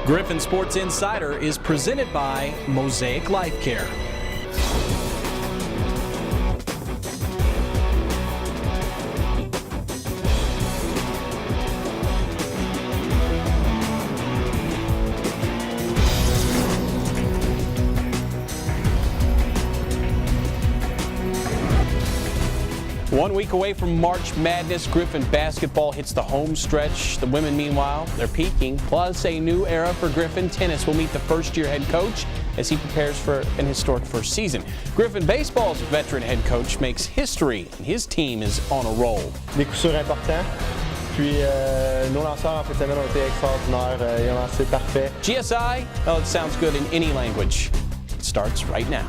Griffon Sports Insider is presented by Mosaic Life Care. One week away from March Madness, Griffon basketball hits the home stretch. The women, meanwhile, they're peaking. Plus, a new era for Griffon tennis will meet the first-year head coach as he prepares for an historic first season. Griffon baseball's veteran head coach makes history, and his team is on a roll. Des coups sûrs importants. Puis nos lanceurs en fin de semaine ont été extraordinaires. Ils ont lancé parfait. GSI, well, it sounds good in any language. It starts right now.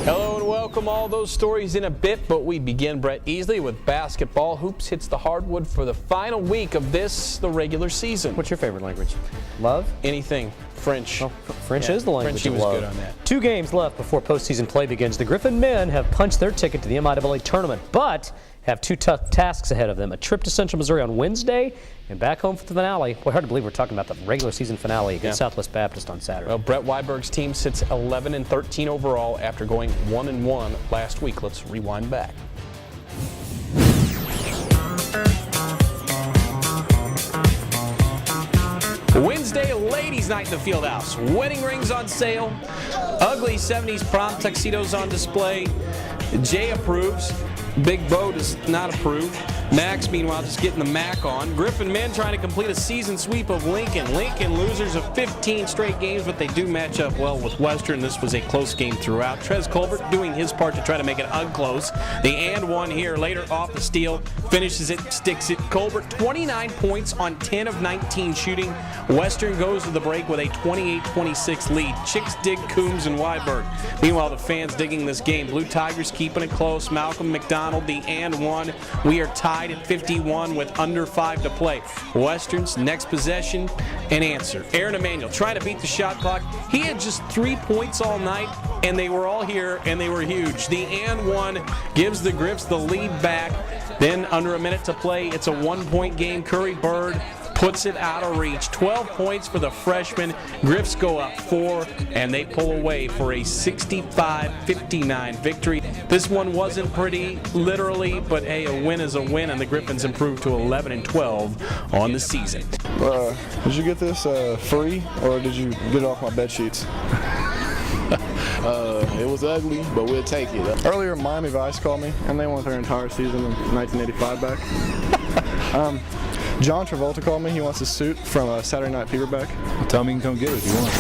Hello and welcome. All those stories in a bit, but we begin, Brett Easley, with basketball. Hoops hits the hardwood for the final week of the regular season. What's your favorite language? Love? Anything. French. Oh, French is the language Frenchie of was love. good on that. 2 games left before postseason play begins. The Griffon men have punched their ticket to the MIAA tournament, but have 2 tough tasks ahead of them. A trip to Central Missouri on Wednesday and back home for the finale. Boy, hard to believe we're talking about the regular season finale against Southwest Baptist on Saturday. Well, Brett Weiberg's team sits 11-13 overall after going 1-1 last week. Let's rewind back. Wednesday, ladies' night in the Fieldhouse. Wedding rings on sale. Ugly 70s prom tuxedos on display. Jay approves. Big Bo does not approve. Max, meanwhile, just getting the Mac on. Griffon men trying to complete a season sweep of Lincoln. Lincoln losers of 15 straight games, but they do match up well with Western. This was a close game throughout. Trez Colbert doing his part to try to make it unclose. The and one here later off the steal. Finishes it, sticks it. Colbert, 29 points on 10 of 19 shooting. Western goes to the break with a 28-26 lead. Chicks dig Coombs and Weiberg. Meanwhile, the fans digging this game. Blue Tigers keeping it close. Malcolm McDonald, the and one. We are tied at 51 with under 5 to play. Western's next possession, an answer. Aaron Emanuel trying to beat the shot clock. He had just 3 points all night, and they were all here, and they were huge. The and one gives the Griffs the lead back. Then under a minute to play, it's a 1-point game. Curry Bird puts it out of reach. 12 points for the freshman. Griffs go up 4, and they pull away for a 65-59 victory. This one wasn't pretty, literally, but hey, a win is a win, and the Griffons improved to 11-12 on the season. Did you get this free, or did you get it off my bed sheets? It was ugly, but we'll take it. Earlier, Miami Vice called me, and they want their entire season in 1985 back. John Travolta called me. He wants a suit from Saturday Night Fever back. Tell me you can come get it if you want.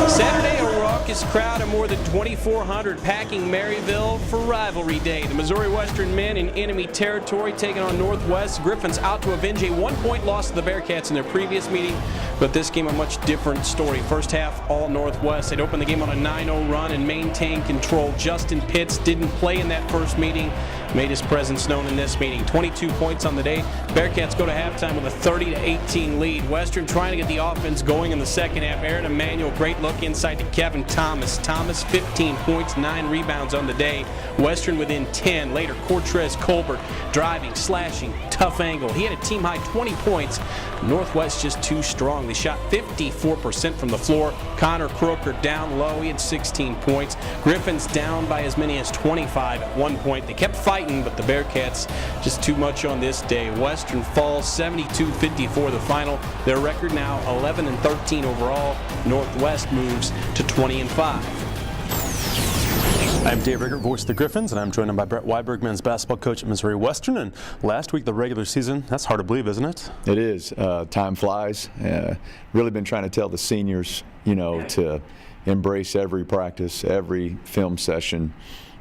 Saturday, a raucous crowd of more than 2,400 packing Maryville for rivalry day. The Missouri Western men in enemy territory taking on Northwest. Griffons out to avenge a 1-point loss to the Bearcats in their previous meeting, but this game a much different story. First half, all Northwest. They'd opened the game on a 9-0 run and maintained control. Justin Pitts didn't play in that first meeting, made his presence known in this meeting. 22 points on the day. Bearcats go to halftime with a 30-18 lead. Western trying to get the offense going in the second half. Aaron Emanuel, great look inside to Kevin Thomas. Thomas, 15 points, 9 rebounds on the day. Western within 10. Later, Cortrez Colbert driving, slashing, tough angle. He had a team-high 20 points. Northwest just too strong. They shot 54% from the floor. Connor Crooker down low. He had 16 points. Griffin's down by as many as 25 at one point. They kept fighting, but the Bearcats just too much on this day. Western falls 72-54 the final. Their record now 11-13 overall. Northwest moves to 20-5. I'm Dave Riggert, voice of the Griffons, and I'm joined by Brett Weiberg, men's basketball coach at Missouri Western. And last week, the regular season, that's hard to believe, isn't it? It is. Time flies. Really been trying to tell the seniors, to embrace every practice, every film session,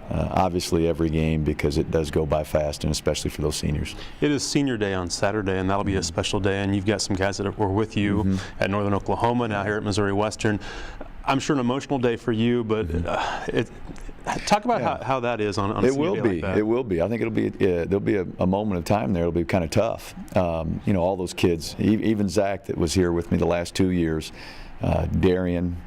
obviously every game, because it does go by fast, and especially for those seniors. It is senior day on Saturday, and that'll be a special day. And you've got some guys that were with you at Northern Oklahoma, now here at Missouri Western. I'm sure an emotional day for you, but talk about how that is on a senior day like that. It will be. I think there'll be a moment of time there. It'll be kind of tough. All those kids, even Zach that was here with me the last 2 years, Darian,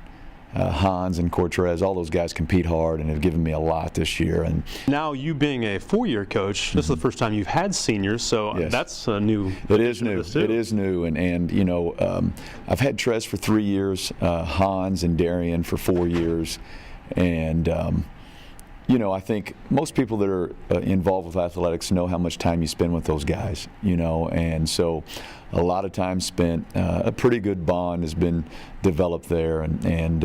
Hans and Cortez, all those guys compete hard and have given me a lot this year. And now, you being a 4-year coach, this is the first time you've had seniors, so Yes. that's a new. It is new. It is new, and you know, I've had Trez for 3 years, Hans and Darian for 4 years, and you know, I think most people that are involved with athletics know how much time you spend with those guys, you know, and so a lot of time spent. A pretty good bond has been developed there, and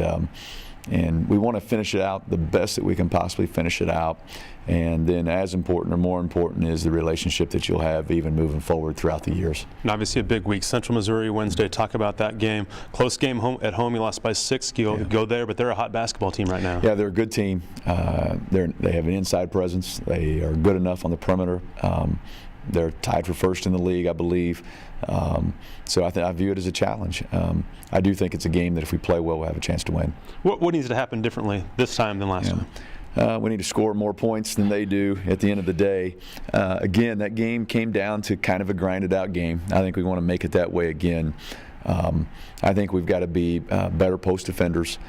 we want to finish it out the best that we can possibly finish it out. And then as important or more important is the relationship that you'll have even moving forward throughout the years. And obviously a big week. Central Missouri Wednesday. Talk about that game. Close game at home. You lost by 6. Go there, but they're a hot basketball team right now. Yeah, they're a good team. They have an inside presence. They are good enough on the perimeter. They're tied for first in the league, I believe. So I view it as a challenge. I do think it's a game that if we play well, we'll have a chance to win. What needs to happen differently this time than last time? We need to score more points than they do at the end of the day. Again, that game came down to kind of a grinded out game. I think we want to make it that way again. I think we've got to be better post defenders.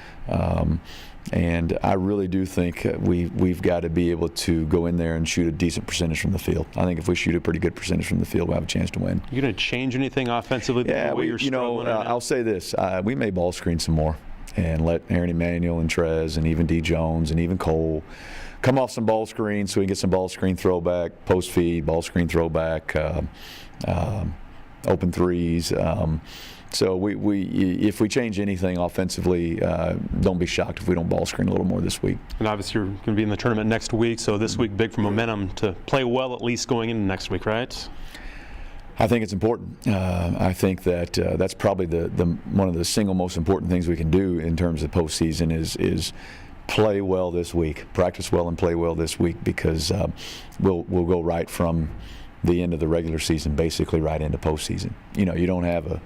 And I really do think we've got to be able to go in there and shoot a decent percentage from the field. I think if we shoot a pretty good percentage from the field, we'll have a chance to win. You going to change anything offensively? Yeah, I'll say this. We may ball screen some more and let Aaron Emanuel and Trez and even D. Jones and even Cole come off some ball screens so we can get some ball screen throwback, post feed, ball screen throwback, open threes. So if we change anything offensively, don't be shocked if we don't ball screen a little more this week. And obviously you're going to be in the tournament next week, so this week big for momentum to play well at least going into next week, right? I think it's important. I think that that's probably one of the single most important things we can do in terms of postseason is play well this week, practice well and play well this week, because we'll go right from the end of the regular season basically right into postseason. You know, you don't have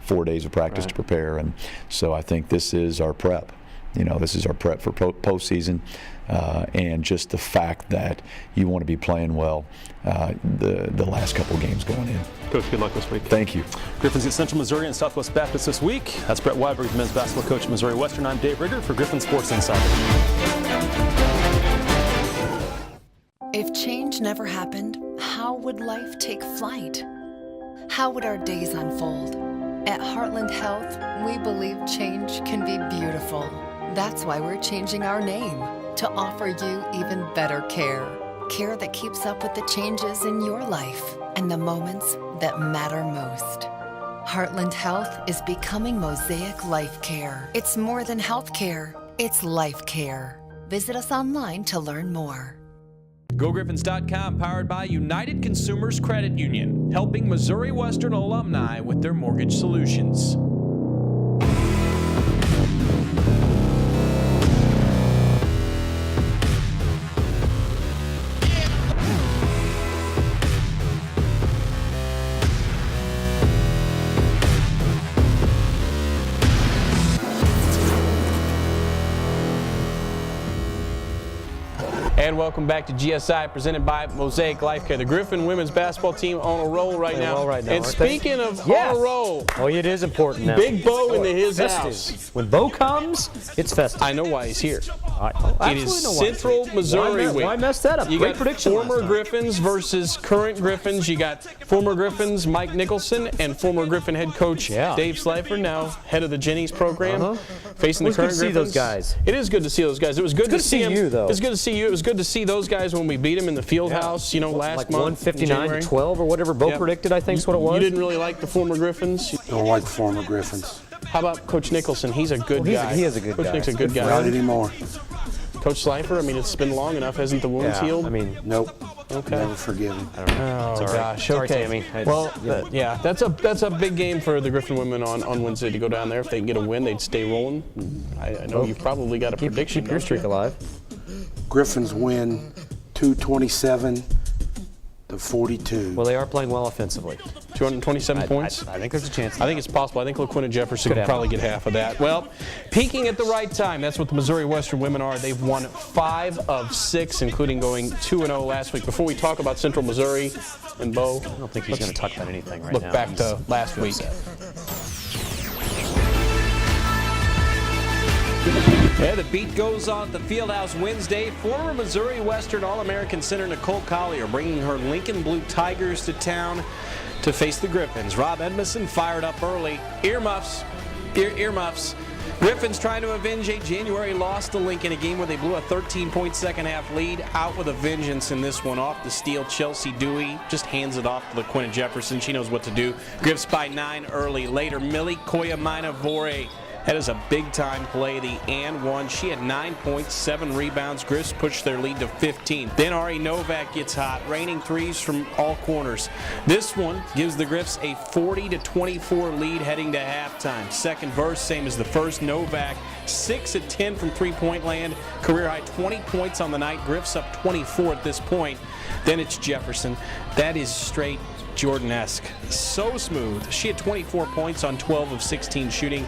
4 days of practice to prepare, and so I think this is our prep. You know, this is our prep for postseason, and just the fact that you want to be playing well the last couple of games going in. Coach, good luck this week. Thank you. Griffins at Central Missouri and Southwest Baptist this week. That's Brett Weiberg, the men's basketball coach at Missouri Western. I'm Dave Rigger for Griffin Sports Insider. If change never happened, how would life take flight? How would our days unfold? At Heartland Health, we believe change can be beautiful. That's why we're changing our name to offer you even better care. Care that keeps up with the changes in your life and the moments that matter most. Heartland Health is becoming Mosaic Life Care. It's more than health care, it's life care. Visit us online to learn more. GoGriffins.com, powered by United Consumers Credit Union, helping Missouri Western alumni with their mortgage solutions. And welcome back to GSI, presented by Mosaic Life Care. The Griffin women's basketball team on a roll right now. And speaking of on a roll, it is important now. Big Bo into his festive. house. When Bo comes, it's festive. I know why he's here. It It is Central Missouri week. Why mess that up? You Great got prediction former last time. Griffins versus current Griffins. You got former Griffins Mike Nicholson and former Griffin head coach Dave Slifer, now head of the Jennies program, facing the current It's good to see Griffins. those guys. It is good to see those guys. It was good to see them. you, though. It was good to see you. It was good to see those guys when we beat them in the field house, you know, last month. 159 to 12 or whatever Bo predicted, I think is what it was. You didn't really like the former Griffins. Don't like the former Griffins. How about Coach Nicholson? He's a good guy. He is a good Coach guy. Nick's a good guy. Not anymore. Coach Slifer, I mean, it's been long enough. Hasn't the wounds healed? I mean, Nope. Okay. Never forgive him. Oh, gosh. Sorry, okay. Tammy. Well, that's a big game for the Griffin women on Wednesday to go down there. If they can get a win, they'd stay rolling. I know you've probably got a prediction. Keep your streak alive. Griffins win 227 to 42. Well, they are playing well offensively. 227 points? I think there's a chance. I think it's possible. I think LaQuinta Jefferson could have probably get half of that. Well, peaking at the right time. That's what the Missouri Western women are. They've won 5 of 6, including going 2-0 last week. Before we talk about Central Missouri and Bo, I don't think he's going to talk about anything right look now. back to last week. Yeah, the beat goes on at the Fieldhouse Wednesday. Former Missouri Western All-American center Nicole Collier bringing her Lincoln Blue Tigers to town to face the Griffins. Rob Edmondson fired up early. Earmuffs. Earmuffs. Griffins trying to avenge a January loss to Lincoln, a game where they blew a 13-point second-half lead. Out with a vengeance in this one. Off the steal, Chelsea Dewey just hands it off to LaQuinta Jefferson. She knows what to do. Griffs by 9 early. Later, Millie Koyamaina-Vore. That is a big-time play, the and one. She had 9 points, 7 rebounds. Griffs pushed their lead to 15. Then Ari Novak gets hot, raining threes from all corners. This one gives the Griffs a 40-24 lead heading to halftime. Second verse, same as the first. Novak, 6 of 10 from three-point land. Career high 20 points on the night. Griffs up 24 at this point. Then it's Jefferson. That is straight Jordan-esque. So smooth. She had 24 points on 12 of 16 shooting.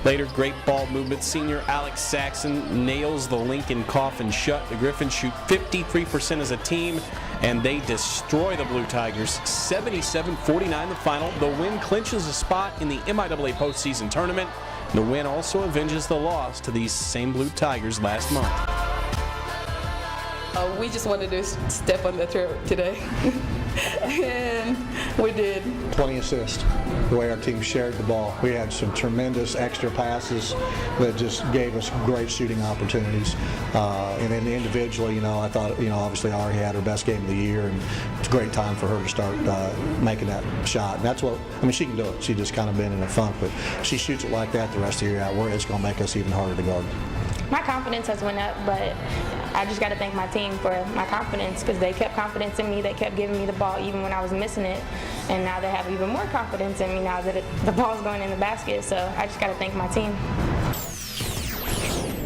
Later, great ball movement. Senior Alex Saxon nails the Lincoln coffin shut. The Griffins shoot 53% as a team, and they destroy the Blue Tigers. 77-49 the final. The win clinches a spot in the MIAA postseason tournament. The win also avenges the loss to these same Blue Tigers last month. We just wanted to step on the throat today, and we did. 20 assists, the way our team shared the ball. We had some tremendous extra passes that just gave us great shooting opportunities. And then individually, I thought, obviously Ari had her best game of the year, and it's a great time for her to start making that shot. And that's what, she can do it. She just kind of been in a funk, but she shoots it like that the rest of the year out, where it's going to make us even harder to guard. My confidence has went up, but I just got to thank my team for my confidence, because they kept confidence in me. They kept giving me the ball even when I was missing it, and now they have even more confidence in me now that the ball's going in the basket. So I just got to thank my team.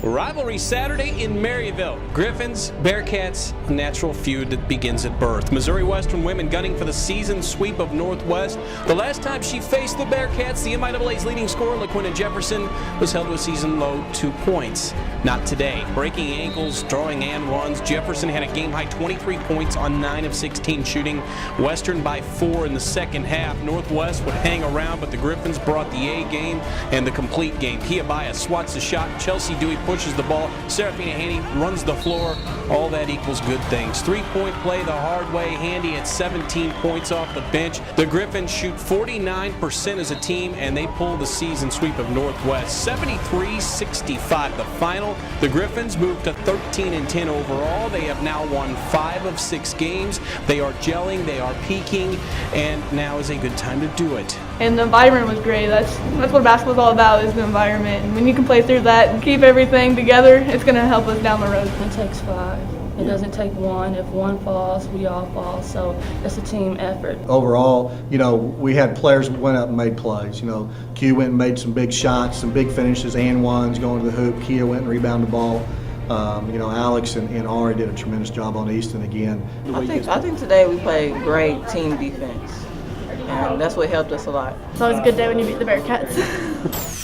Rivalry Saturday in Maryville. Griffins, Bearcats, a natural feud that begins at birth. Missouri Western women gunning for the season sweep of Northwest. The last time she faced the Bearcats, the MIAA's leading scorer, LaQuinta Jefferson, was held to a season-low 2 points. Not today. Breaking ankles, drawing and runs. Jefferson had a game-high 23 points on 9 of 16 shooting. Western by 4 in the second half. Northwest would hang around, but the Griffins brought the A game and the complete game. Kia Baez swats the shot. Chelsea Dewey pushes the ball. Serafina Haney runs the floor. All that equals good things. 3-point play the hard way. Handy at 17 points off the bench. The Griffins shoot 49% as a team, and they pull the season sweep of Northwest. 73-65 the final. The Griffins move to 13-10 overall. They have now won 5 of 6 games. They are gelling. They are peaking, and now is a good time to do it. And the environment was great. That's what basketball's all about, is the environment. And when you can play through that and keep everything together, it's going to help us down the road. It takes 5. It doesn't take one. If one falls, we all fall. So it's a team effort. Overall, we had players that went up and made plays. Q went and made some big shots, some big finishes, and ones going to the hoop. Kia went and rebounded the ball. Alex and Ari did a tremendous job on Easton again. I think today we played great team defense, and that's what helped us a lot. It's always a good day when you beat the Bearcats.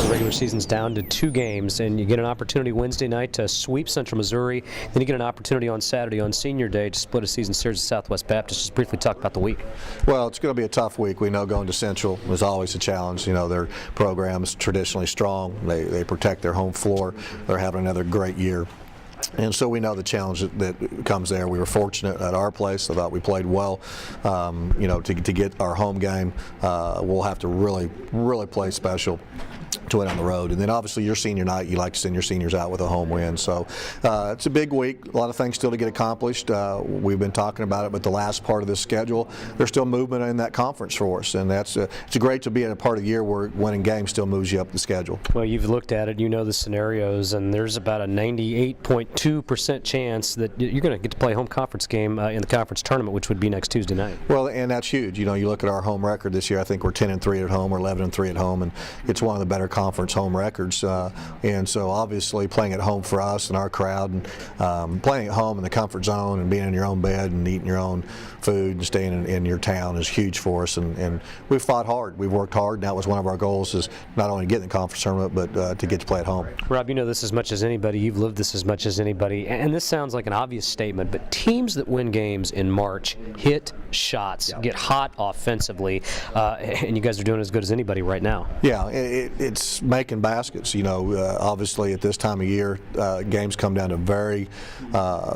The regular season's down to 2 games, and you get an opportunity Wednesday night to sweep Central Missouri. Then you get an opportunity on Saturday on Senior Day to split a season series with Southwest Baptist. Just briefly talk about the week. Well, it's going to be a tough week. We know going to Central is always a challenge. Their program's traditionally strong. They protect their home floor. They're having another great year. And so we know the challenge that comes there. We were fortunate at our place. I thought we played well. To get our home game, we'll have to really, really play special to win on the road. And then obviously your senior night, you like to send your seniors out with a home win. So it's a big week, a lot of things still to get accomplished. We've been talking about it, but the last part of this schedule, there's still movement in that conference for us. And it's great to be in a part of the year where winning games still moves you up the schedule. Well, you've looked at it, the scenarios, and there's about a 98.2% chance that you're going to get to play a home conference game in the conference tournament, which would be next Tuesday night. Well, and that's huge. You look at our home record this year, I think we're 10-3 at home or 11-3 at home, and it's one of the better conference home records. And so obviously playing at home for us and our crowd, and playing at home in the comfort zone and being in your own bed and eating your own food and staying in your town is huge for us. And we've fought hard. We've worked hard, and that was one of our goals, is not only to get in the conference tournament, but to get to play at home. Rob, you know this as much as anybody. You've lived this as much as anybody. And this sounds like an obvious statement, but teams that win games in March hit shots, get hot offensively, and you guys are doing as good as anybody right now. Yeah, it's it's making baskets. You know, obviously at this time of year, games come down to very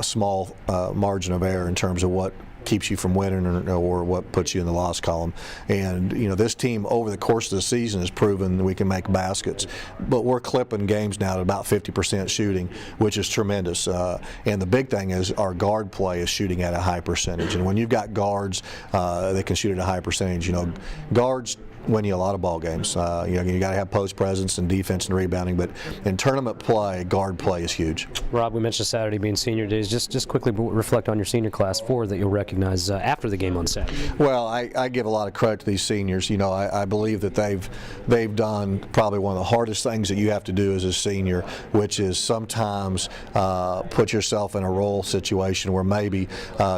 small margin of error in terms of what keeps you from winning or what puts you in the loss column. And you know, this team over the course of the season has proven that we can make baskets, but we're clipping games now at about 50% shooting, which is tremendous. And the big thing is our guard play is shooting at a high percentage. And when you've got guards that can shoot at a high percentage, you know, guards win you a lot of ball games. You know, you got to have post presence and defense and rebounding, but in tournament play, guard play is huge. Rob, we mentioned Saturday being senior days. Just quickly reflect on your senior class 4 that you'll recognize after the game on Saturday. Well, I give a lot of credit to these seniors. You know, I believe that they've done probably one of the hardest things that you have to do as a senior, which is sometimes put yourself in a role situation where maybe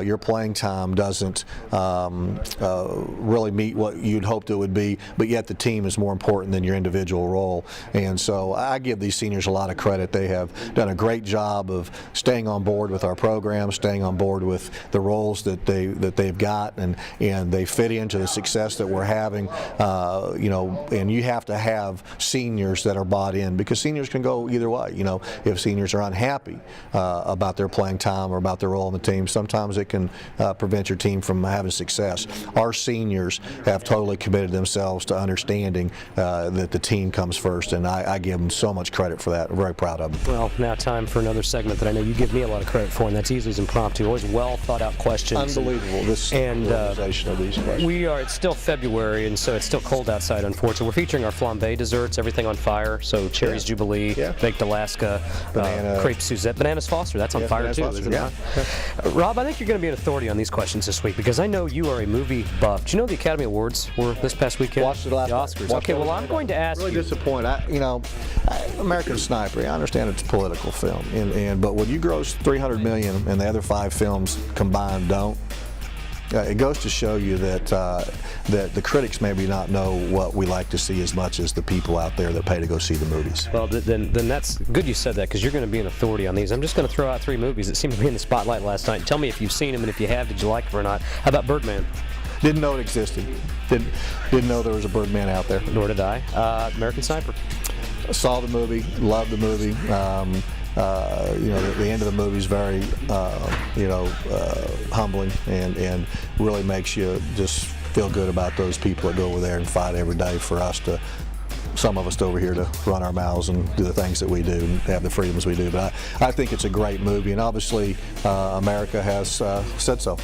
your playing time doesn't really meet what you'd hoped it would be, but yet the team is more important than your individual role. And so I give these seniors a lot of credit. They have done a great job of staying on board with our program, staying on board with the roles that they've got, and they fit into the success that we're having. You know, and you have to have seniors that are bought in, because seniors can go either way. You know, if seniors are unhappy about their playing time or about their role on the team, sometimes it can prevent your team from having success. Our seniors have totally committed themselves to understanding that the team comes first, and I give them so much credit for that. I'm very proud of them. Well, now time for another segment that I know you give me a lot of credit for, and that's Easley's Impromptu. Always well thought out questions. Unbelievable, this organization of these questions. It's still February, and so it's still cold outside, unfortunately. We're featuring our flambe desserts, everything on fire. So cherries Jubilee, baked Alaska, crepe Suzette, bananas Foster. That's on fire too, isn't it? Rob, I think you're going to be an authority on these questions this week, because I know you are a movie buff. Do you know the Academy Awards were this past weekend? Watched it last night. Oscars. Okay, well, I'm going to ask really you. Disappointed. You know, American Sniper, I understand it's a political film, but when you gross $300 million and the other 5 films combined don't, it goes to show you that that the critics maybe not know what we like to see as much as the people out there that pay to go see the movies. Well, then that's good you said that, because you're going to be an authority on these. I'm just going to throw out 3 movies that seemed to be in the spotlight last night. Tell me if you've seen them, and if you have, did you like them or not? How about Birdman? Didn't know it existed. Didn't know there was a Birdman out there. Nor did I. American Sniper. Saw the movie, loved the movie. You know, the end of the movie is very, humbling, and really makes you just feel good about those people that go over there and fight every day for us to, some of us over here, to run our mouths and do the things that we do and have the freedoms we do. But I think it's a great movie, and obviously America has said so.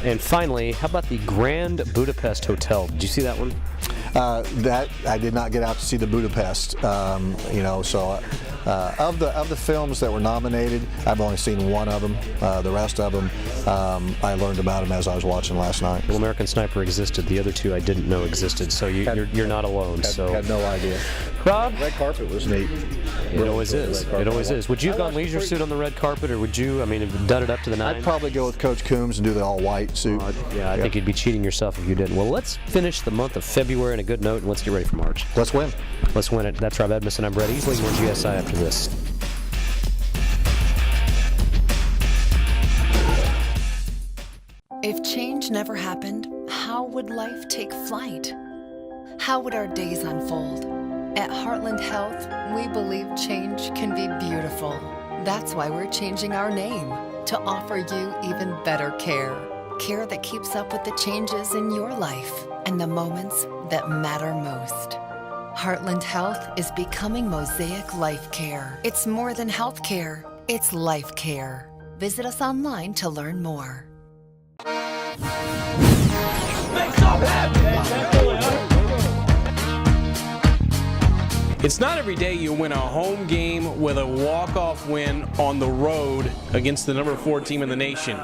And finally, how about the Grand Budapest Hotel? Did you see that one? That I did not get out to see the Budapest. You know, so of the films that were nominated, I've only seen one of them. The rest of them, I learned about them as I was watching last night. Well, American Sniper existed. The other 2 I didn't know existed. So you're not alone. Had no idea. Rob, red carpet was neat. It always is. It always is. Would you have gone leisure suit on the red carpet, or would you? I mean, have done it up to the 9? I'd probably go with Coach Coombs and do the all-white suit. I think you'd be cheating yourself if you didn't. Well, let's finish the month of February on a good note, and let's get ready for March. Let's win. Let's win it. That's Rob Edmondson. I'm Brett Easley. More GSI after this. If change never happened, how would life take flight? How would our days unfold? At Heartland Health, we believe change can be beautiful. That's why we're changing our name to offer you even better care. Care that keeps up with the changes in your life and the moments that matter most. Heartland Health is becoming Mosaic Life Care. It's more than health care, it's life care. Visit us online to learn more. It's not every day you win a home game with a walk-off win on the road against the number 4 team in the nation.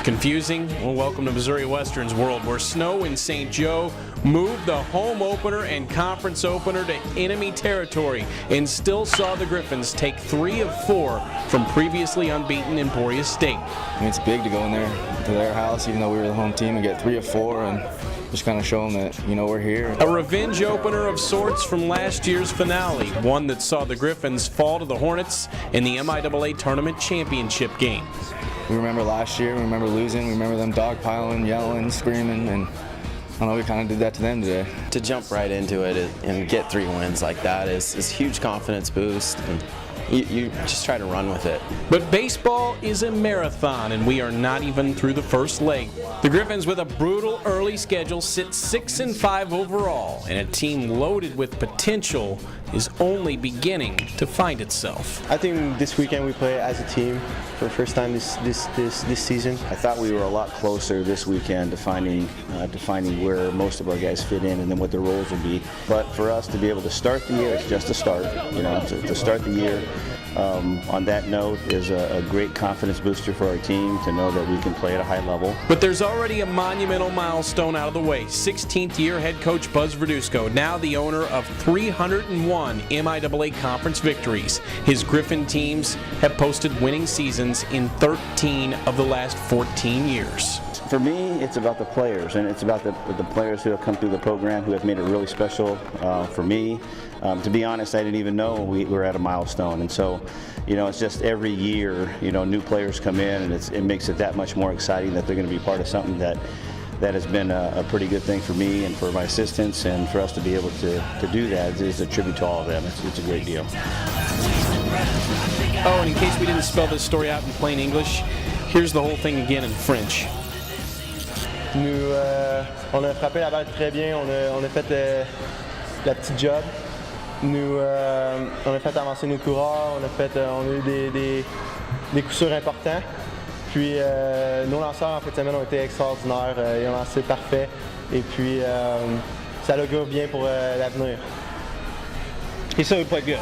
Confusing? Well, welcome to Missouri Western's world, where snow in St. Joe moved the home opener and conference opener to enemy territory and still saw the Griffons take 3 of 4 from previously unbeaten Emporia State. I mean, it's big to go in there to their house, even though we were the home team, and get 3 of 4 and just kind of show them that, you know, we're here. A revenge opener of sorts from last year's finale, one that saw the Griffons fall to the Hornets in the MIAA Tournament Championship game. We remember last year, we remember losing, we remember them dogpiling, yelling, screaming, and I know we kind of did that to them today. To jump right into it and get 3 wins like that is huge confidence boost. And you just try to run with it. But baseball is a marathon, and we are not even through the first leg. The Griffons, with a brutal early schedule, sit 6-5 overall, and a team loaded with potential is only beginning to find itself. I think this weekend we play as a team for the first time this season. I thought we were a lot closer this weekend to finding where most of our guys fit in and then what their roles will be. But for us to be able to start the year, it's just a start. You know, to start the year on that note is a great confidence booster for our team to know that we can play at a high level. But there's already a monumental milestone out of the way. 16th year head coach Buzz Verduzco, now the owner of 301 MIAA conference victories. His Griffon teams have posted winning seasons in 13 of the last 14 years. For me, it's about the players, and it's about the players who have come through the program who have made it really special for me. To be honest, I didn't even know we were at a milestone, and so, you know, it's just every year, you know, new players come in, and it makes it that much more exciting that they're going to be part of something that has been a pretty good thing for me and for my assistants, and for us to be able to do that is a tribute to all of them. It's a great deal. Oh, and in case we didn't spell this story out in plain English, here's the whole thing again in French. Nous, on a frappé la balle très bien, on a fait la petite job. Nous, on a fait avancer nos coureurs, on a eu des coups sûrs importants. Puis nos lanceurs en fin de semaine ont été extraordinaires, ils ont lancé parfait et puis ça augure bien pour l'avenir. He said we played good.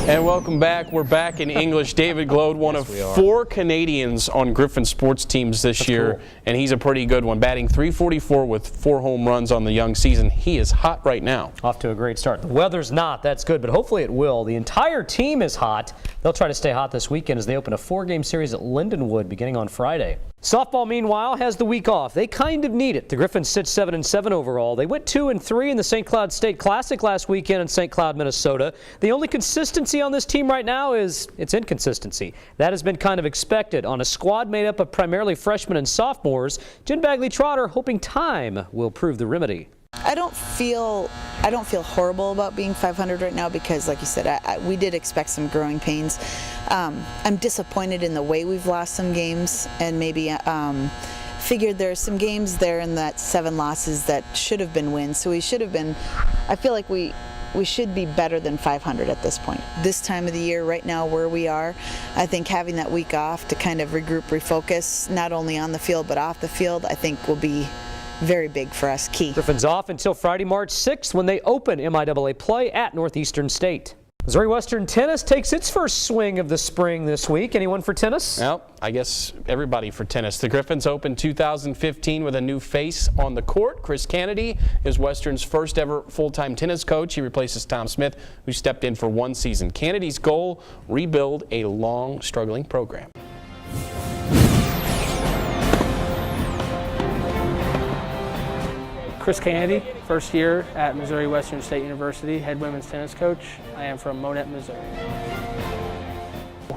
And welcome back. We're back in English. David Glode, one of 4 Canadians on Griffon sports teams this year, and he's a pretty good one. Batting .344 with 4 home runs on the young season. He is hot right now. Off to a great start. The weather's not. That's good, but hopefully it will. The entire team is hot. They'll try to stay hot this weekend as they open a 4-game series at Lindenwood beginning on Friday. Softball, meanwhile, has the week off. They kind of need it. The Griffons sit 7-7 overall. They went 2-3 in the St. Cloud State Classic last weekend in St. Cloud, Minnesota. The only consistency on this team right now is its inconsistency. That has been kind of expected. On a squad made up of primarily freshmen and sophomores, Jen Bagley-Trotter hoping time will prove the remedy. I don't feel horrible about being 500 right now because, like you said, we did expect some growing pains. I'm disappointed in the way we've lost some games, and maybe figured there's some games there in that 7 losses that should have been wins. So we should have been. I feel like we should be better than 500 at this point. This time of the year, right now, where we are, I think having that week off to kind of regroup, refocus, not only on the field but off the field, I think will be very big for us, key. Griffons off until Friday, March 6th when they open MIAA play at Northeastern State. Missouri Western tennis takes its first swing of the spring this week. Anyone for tennis? Well, I guess everybody for tennis. The Griffons opened 2015 with a new face on the court. Chris Kennedy is Western's first ever full-time tennis coach. He replaces Tom Smith, who stepped in for 1 season. Kennedy's goal, rebuild a long, struggling program. Chris Kennedy, first year at Missouri Western State University, head women's tennis coach. I am from Monette, Missouri.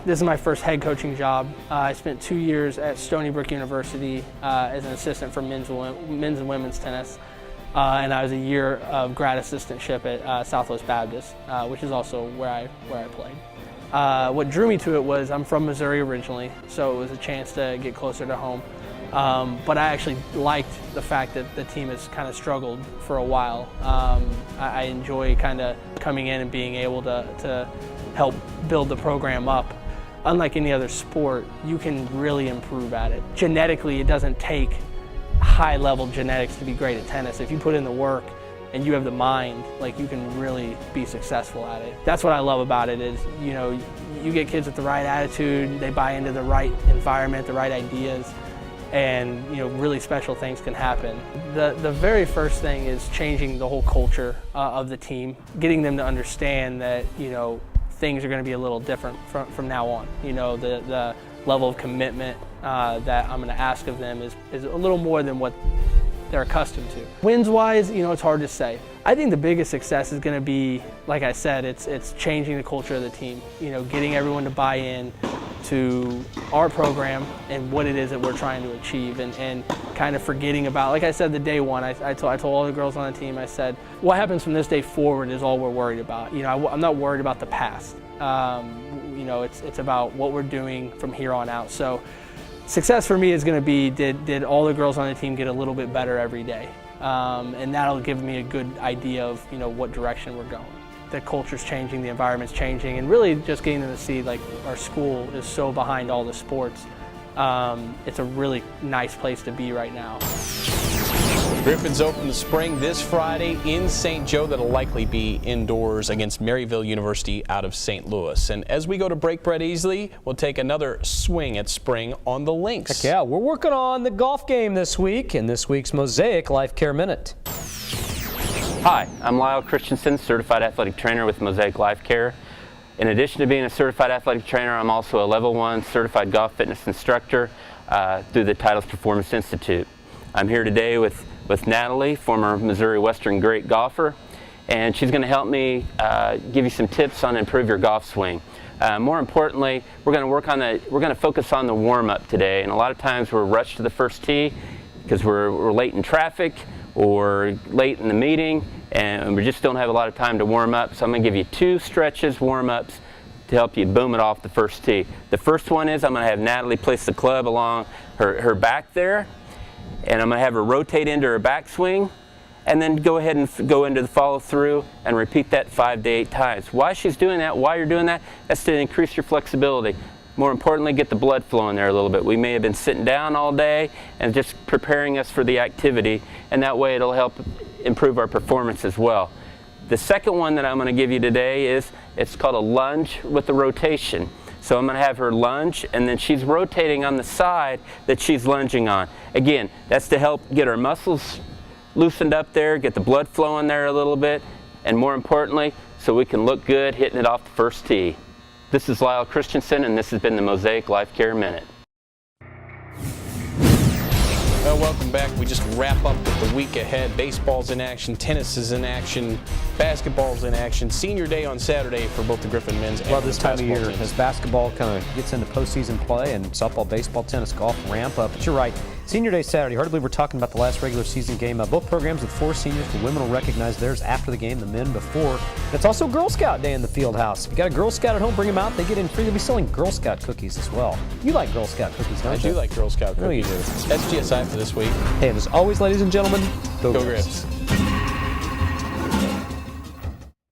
This is my first head coaching job. I spent 2 years at Stony Brook University as an assistant for men's and women's tennis. And I was a year of grad assistantship at Southwest Baptist, which is also where I played. What drew me to it was I'm from Missouri originally, so it was a chance to get closer to home. But I actually liked the fact that the team has kind of struggled for a while. I enjoy kind of coming in and being able to help build the program up. Unlike any other sport, you can really improve at it. Genetically, it doesn't take high-level genetics to be great at tennis. If you put in the work and you have the mind, like, you can really be successful at it. That's what I love about it is, you know, you get kids with the right attitude, they buy into the right environment, the right ideas, and, you know, really special things can happen. The very first thing is changing the whole culture of the team, getting them to understand that, you know, things are going to be a little different from now on. You know, the level of commitment that I'm going to ask of them is a little more than what they're accustomed to. Wins-wise, you know, it's hard to say. I think the biggest success is going to be, like I said, it's changing the culture of the team. You know, getting everyone to buy in, to our program and what it is that we're trying to achieve, and kind of forgetting about, like I said, the day one, I told all the girls on the team, I said, what happens from this day forward is all we're worried about. You know, I'm not worried about the past. You know, it's about what we're doing from here on out. So success for me is going to be, did all the girls on the team get a little bit better every day? And that'll give me a good idea of, you know, what direction we're going. The culture's changing, the environment's changing, and really just getting them to see, like, our school is so behind all the sports. It's a really nice place to be right now. Griffins open the spring this Friday in St. Joe. That'll likely be indoors against Maryville University out of St. Louis. And as we go to break, Brett Easley, we'll take another swing at spring on the links. Heck yeah, we're working on the golf game this week in this week's Mosaic Life Care Minute. Hi, I'm Lyle Christensen, Certified Athletic Trainer with Mosaic Life Care. In addition to being a Certified Athletic Trainer, I'm also a Level 1 Certified Golf Fitness Instructor through the Titles Performance Institute. I'm here today with Natalie, former Missouri Western great golfer, and she's going to help me give you some tips on improve your golf swing. More importantly, we're going to focus on the warm-up today, and a lot of times we're rushed to the first tee because we're late in traffic or late in the meeting, and we just don't have a lot of time to warm up. So I'm going to give you 2 stretches, warm-ups, to help you boom it off the first tee. The first one is I'm going to have Natalie place the club along her back there, and I'm going to have her rotate into her backswing, and then go ahead and go into the follow-through and repeat that 5 to 8 times. Why she's doing that, why you're doing that, that's to increase your flexibility. More importantly, get the blood flowing there a little bit. We may have been sitting down all day and just preparing us for the activity, and that way it'll help improve our performance as well. The second one that I'm going to give you today it's called a lunge with a rotation. So I'm going to have her lunge, and then she's rotating on the side that she's lunging on. Again, that's to help get our muscles loosened up there, get the blood flowing there a little bit, and more importantly, so we can look good hitting it off the first tee. This is Lyle Christensen, and this has been the Mosaic Life Care Minute. Well, welcome back. We just wrap up with the week ahead. Baseball's in action, tennis is in action, basketball's in action. Senior day on Saturday for both the Griffon men's and Well, this time of year, teams. as basketball kind of gets into postseason play and softball, baseball, tennis, golf ramp up. But you're right. Senior Day Saturday. Hard to believe we're talking about the last regular season game. Both programs with 4 seniors. The women will recognize theirs after the game, the men before. It's also Girl Scout Day in the field house. If you got a Girl Scout at home, bring them out. They get in free. They'll be selling Girl Scout cookies as well. You like Girl Scout cookies, don't you? I do like Girl Scout cookies. No, you do. SGSI for this week. Hey, and as always, ladies and gentlemen, Go Griffs.